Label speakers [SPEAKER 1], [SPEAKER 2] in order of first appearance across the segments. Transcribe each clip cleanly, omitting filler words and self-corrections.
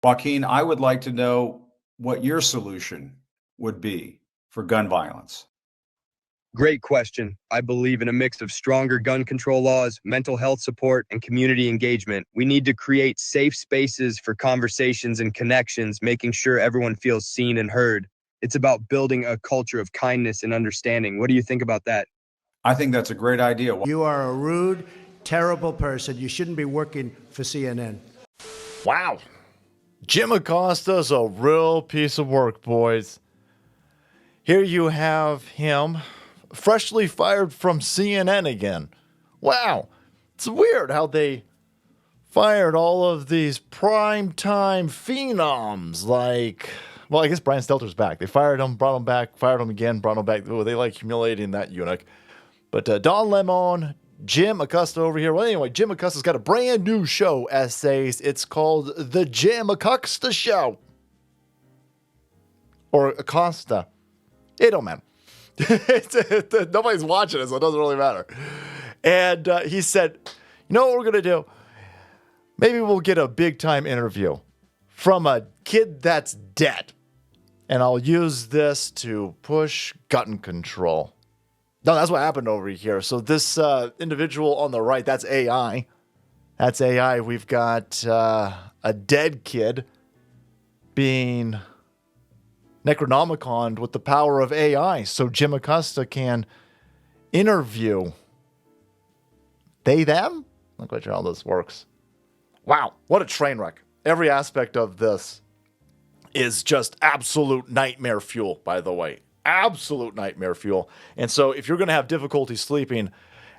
[SPEAKER 1] Joaquin, I would like to know what your solution would be for gun violence.
[SPEAKER 2] Great question. I believe in a mix of stronger gun control laws, mental health support, and community engagement. We need to create safe spaces for conversations and connections, making sure everyone feels seen and heard. It's about building a culture of kindness and understanding. What do you think about that?
[SPEAKER 1] I think that's a great idea.
[SPEAKER 3] You are a rude, terrible person. You shouldn't be working for CNN.
[SPEAKER 4] Wow. Jim Acosta's a real piece of work, boys. Here you have him, freshly fired from CNN again. Wow. It's weird how they fired all of these primetime phenoms like, well, I guess Brian Stelter's back. They fired him, brought him back, fired him again, brought him back. Oh, they like humiliating that eunuch. But Don Lemon, Jim Acosta over here. Well, anyway, Jim Acosta's got a brand new show, essays. It's called The Jim Acosta Show. Or Acosta. It don't matter. Nobody's watching it, so it doesn't really matter. And he said, you know what we're going to do? Maybe we'll get a big-time interview from a kid that's dead. And I'll use this to push gun control. No, that's what happened over here. So this individual on the right, that's AI. That's AI. We've got a dead kid being Necronomiconed with the power of AI. So Jim Acosta can interview they, them? I'm not quite sure how this works. Wow, what a train wreck. Every aspect of this is just absolute nightmare fuel, by the way. Absolute nightmare fuel. And so if you're going to have difficulty sleeping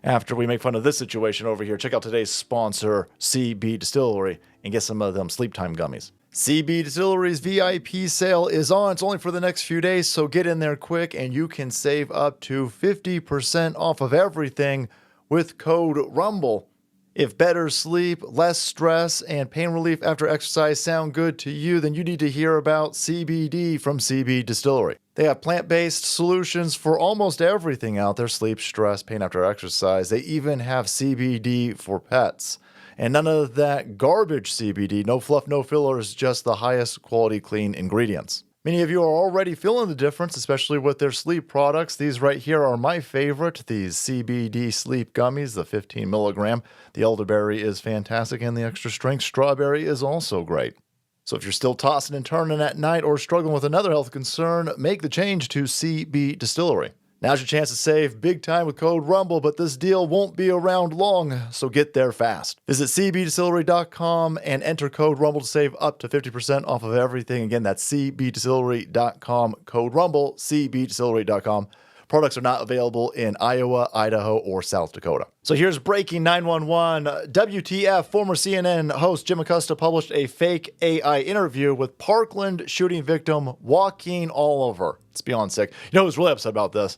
[SPEAKER 4] after we make fun of this situation over here, check out today's sponsor, CB Distillery, and get some of them sleep time gummies. CB Distillery's VIP sale is on. It's only for the next few days, so get in there quick and you can save up to 50% off of everything with code RUMBLE. If better sleep, less stress, and pain relief after exercise sound good to you, then you need to hear about CBD from CB Distillery. They have plant-based solutions for almost everything out there: sleep, stress, pain after exercise. They even have CBD for pets. And none of that garbage CBD, no fluff, no fillers, just the highest quality clean ingredients. Many of you are already feeling the difference, especially with their sleep products. These right here are my favorite, these CBD sleep gummies, the 15 milligram. The elderberry is fantastic, and the extra strength strawberry is also great. So if you're still tossing and turning at night or struggling with another health concern, make the change to CB Distillery. Now's your chance to save big time with code RUMBLE, but this deal won't be around long, so get there fast. Visit cbdistillery.com and enter code RUMBLE to save up to 50% off of everything. Again, that's cbdistillery.com, code RUMBLE, cbdistillery.com. Products are not available in Iowa, Idaho, or South Dakota. So here's breaking 911. WTF, former CNN host Jim Acosta published a fake AI interview with Parkland shooting victim Joaquin Oliver. It's beyond sick. You know who's really upset about this?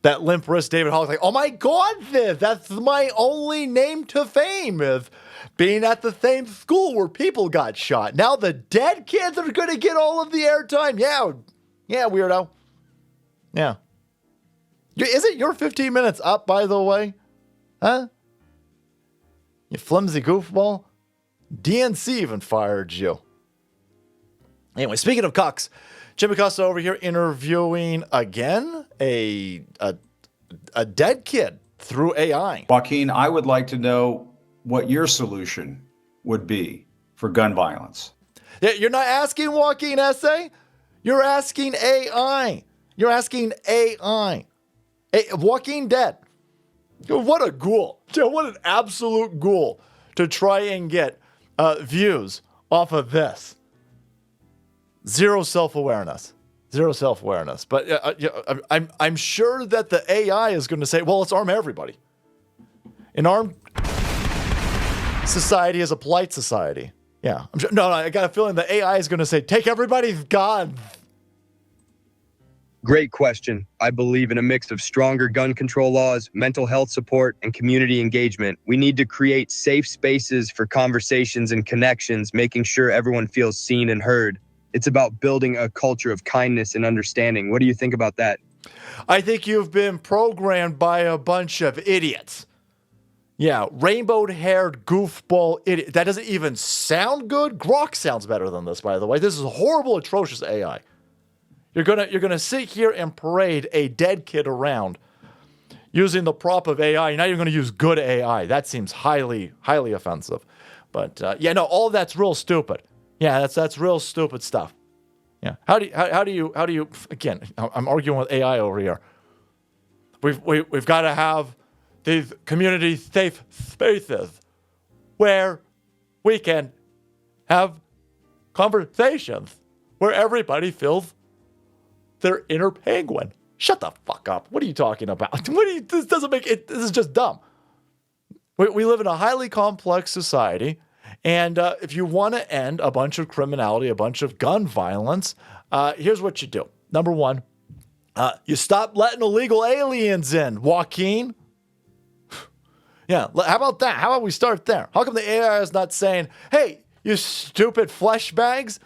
[SPEAKER 4] That limp wrist David Hogg, like, oh my God, Viv, that's my only name to fame, Viv. Being at the same school where people got shot. Now the dead kids are going to get all of the airtime. Yeah, weirdo. Yeah. Isn't your 15 minutes up, by the way? Huh? You flimsy goofball. DNC even fired you. Anyway, speaking of cucks, Jim Acosta over here interviewing again a dead kid through AI.
[SPEAKER 1] Joaquin, I would like to know what your solution would be for gun violence.
[SPEAKER 4] You're not asking Joaquin Essay. You're asking AI. You're asking AI. Joaquin dead. What a ghoul. What an absolute ghoul to try and get views off of this. Zero self-awareness. But I'm sure that the AI is going to say, well, let's arm everybody. An armed society is a polite society. Yeah. I'm sure, no, I got a feeling the AI is going to say, take everybody's gun.
[SPEAKER 2] Great question. I believe in a mix of stronger gun control laws, mental health support, and community engagement. We need to create safe spaces for conversations and connections, making sure everyone feels seen and heard. It's about building a culture of kindness and understanding. What do you think about that?
[SPEAKER 4] I think you've been programmed by a bunch of idiots. Yeah, rainbow-haired goofball idiot. That doesn't even sound good. Grok sounds better than this, by the way. This is a horrible, atrocious AI. You're gonna sit here and parade a dead kid around using the prop of AI. You're not even gonna use good AI. That seems highly, highly offensive. But yeah, no, all of that's real stupid. Yeah, that's real stupid stuff. Yeah, how do you? Again, I'm arguing with AI over here. We've got to have these community safe spaces where we can have conversations where everybody feels their inner penguin. Shut the fuck up. What are you talking about? This doesn't make it. This is just dumb. We live in a highly complex society. And if you want to end a bunch of criminality, a bunch of gun violence, here's what you do. Number one, you stop letting illegal aliens in, Joaquin. Yeah, how about that? How about we start there? How come the AI is not saying, hey, you stupid flesh bags,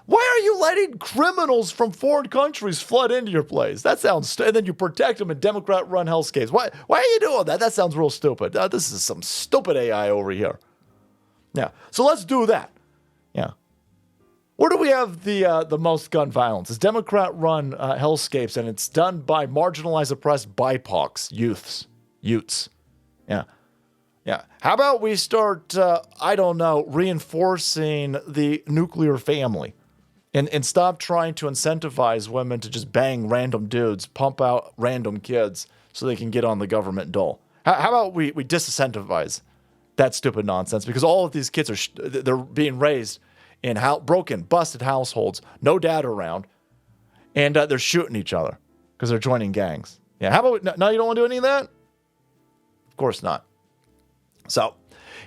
[SPEAKER 4] why are you letting criminals from foreign countries flood into your place? That sounds, and then you protect them in Democrat-run hellscapes. Why are you doing that? That sounds real stupid. This is some stupid AI over here. Yeah, so let's do that. Yeah. Where do we have the most gun violence? It's Democrat-run hellscapes, and it's done by marginalized, oppressed BIPOCs, Utes. Yeah. Yeah. How about we start, reinforcing the nuclear family and stop trying to incentivize women to just bang random dudes, pump out random kids so they can get on the government dole? How about we disincentivize that stupid nonsense? Because all of these kids they're being raised in broken, busted households, no dad around, and they're shooting each other because they're joining gangs. Yeah, how about, no, you don't want to do any of that? Of course not. So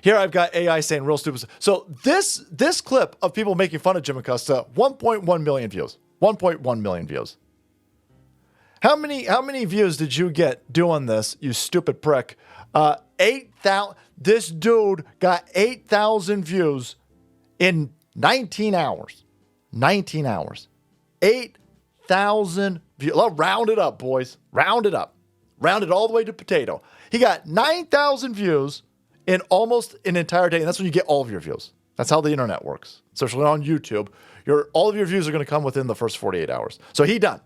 [SPEAKER 4] here I've got AI saying real stupid stuff. So this clip of people making fun of Jim Acosta, 1.1 million views. 1.1 million views. How many views did you get doing this, you stupid prick? 8,000. This dude got 8,000 views in 19 hours. 19 hours. 8,000 views. Well, round it up, boys. Round it up. Round it all the way to potato. He got 9,000 views in almost an entire day. And that's when you get all of your views. That's how the internet works. Especially on YouTube. All of your views are going to come within the first 48 hours. So he done.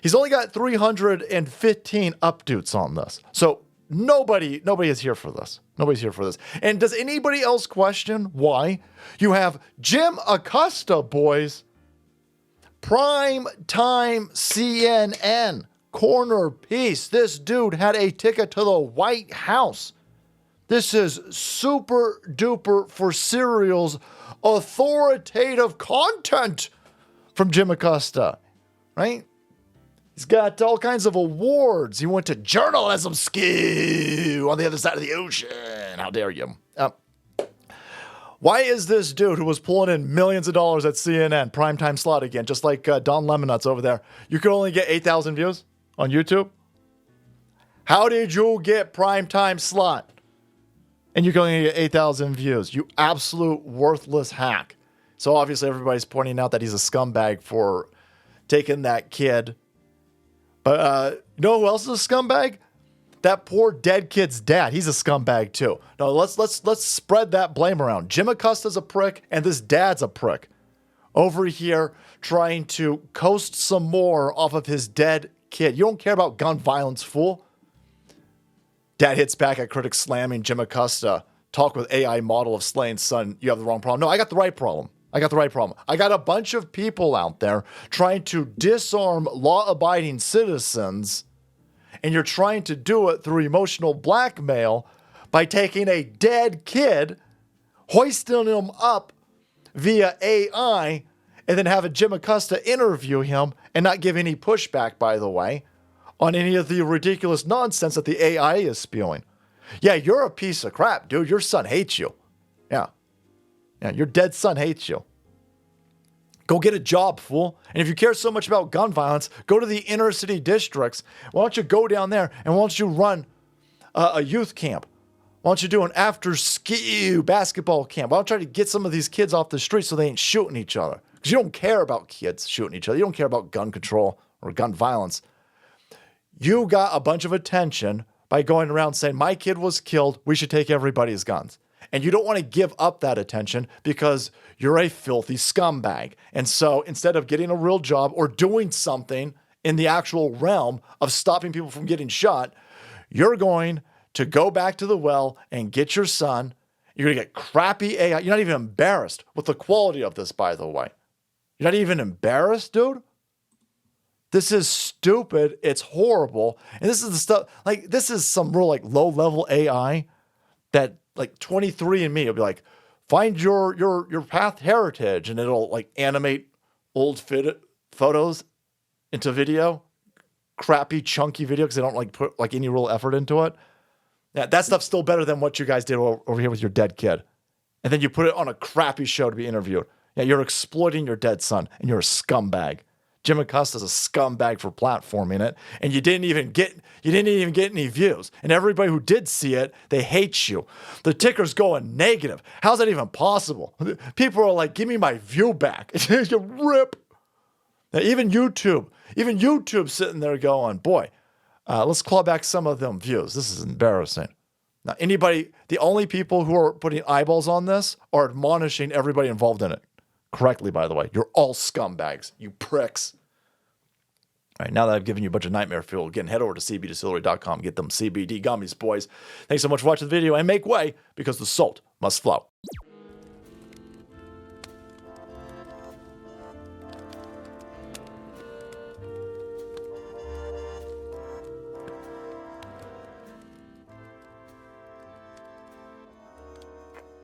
[SPEAKER 4] He's only got 315 updates on this. So nobody is here for this. Nobody's here for this. And does anybody else question why you have Jim Acosta, boys? Prime time CNN. Corner piece. This dude had a ticket to the White House. This is super duper for serials authoritative content from Jim Acosta, right? He's got all kinds of awards. He went to journalism school on the other side of the ocean. How dare you? Why is this dude who was pulling in millions of dollars at CNN, primetime slot again, just like Don Lemonnuts over there, you could only get 8,000 views on YouTube? How did you get primetime slot? And you can only get 8,000 views. You absolute worthless hack. So obviously everybody's pointing out that he's a scumbag for taking that kid. But you know who else is a scumbag? That poor dead kid's dad. He's a scumbag too. No, let's spread that blame around. Jim Acosta's a prick, and this dad's a prick. Over here trying to coast some more off of his dead kid. You don't care about gun violence, fool. Dad hits back at critics slamming Jim Acosta. Talk with AI model of slaying son. You have the wrong problem. No, I got the right problem. I got a bunch of people out there trying to disarm law-abiding citizens, and you're trying to do it through emotional blackmail by taking a dead kid, hoisting him up via AI, and then having Jim Acosta interview him and not give any pushback, by the way, on any of the ridiculous nonsense that the AI is spewing. Yeah, you're a piece of crap, dude. Your son hates you. Yeah, your dead son hates you. Go get a job, fool. And if you care so much about gun violence, go to the inner city districts. Why don't you go down there and why don't you run a youth camp? Why don't you do an after-school basketball camp? Why don't you try to get some of these kids off the street so they ain't shooting each other? Because you don't care about kids shooting each other. You don't care about gun control or gun violence. You got a bunch of attention by by going around saying, my kid was killed, we should take everybody's guns. And you don't want to give up that attention because you're a filthy scumbag. And so instead of getting a real job or doing something in the actual realm of stopping people from getting shot, you're going to go back to the well and get your son. You're going to get crappy AI. You're not even embarrassed with the quality of this, by the way. You're not even embarrassed, dude? This is stupid. It's horrible. And this is the stuff, like, this is some real, like, low-level AI that, like, 23andMe will be like, find your path heritage, and it'll, like, animate old photos into video. Crappy, chunky video because they don't, like, put, like, any real effort into it. Yeah, that stuff's still better than what you guys did over here with your dead kid. And then you put it on a crappy show to be interviewed. Yeah, you're exploiting your dead son, and you're a scumbag. Jim Acosta's a scumbag for platforming it, and you didn't even get any views. And everybody who did see it, they hate you. The ticker's going negative. How's that even possible? People are like, give me my view back. You rip. Now, even YouTube's sitting there going, boy, let's claw back some of them views. This is embarrassing. Now, the only people who are putting eyeballs on this are admonishing everybody involved in it. Correctly, by the way. You're all scumbags, you pricks. All right, now that I've given you a bunch of nightmare fuel, again, head over to cbdistillery.com, get them CBD gummies, boys. Thanks so much for watching the video, and make way, because the salt must flow.